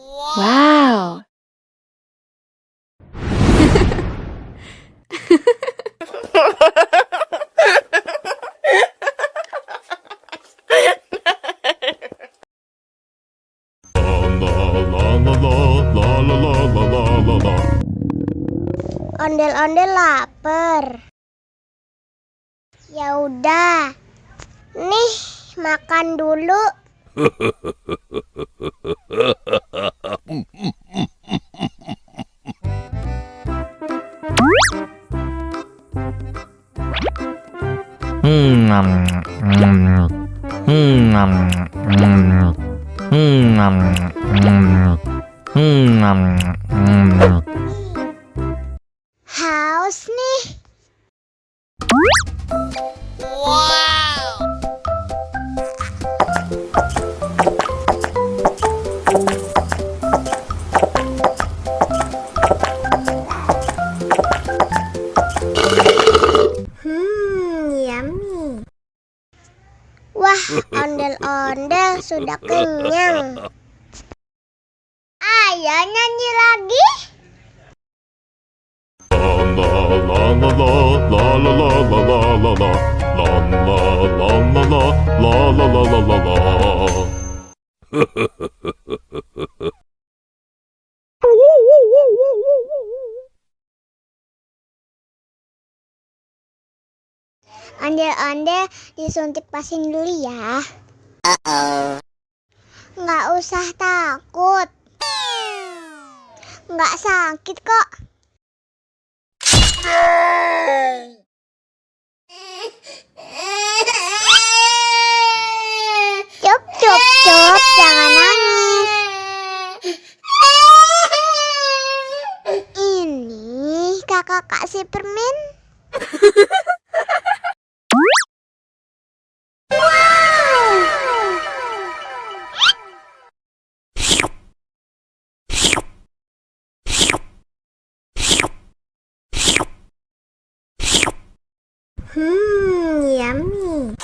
Wow. Ondel-ondel lapar. Ya udah. Nih, makan dulu. Haus nih. Yummy. Wah, ondel-ondel sudah kenyang. Ayo nyanyi lagi. Ondel-ondel disuntik vaksin dulu ya. Nggak usah takut. Nggak sakit kok. Cup, cup, cup, jangan nangis. Ini kakak kasih permen. Yummy.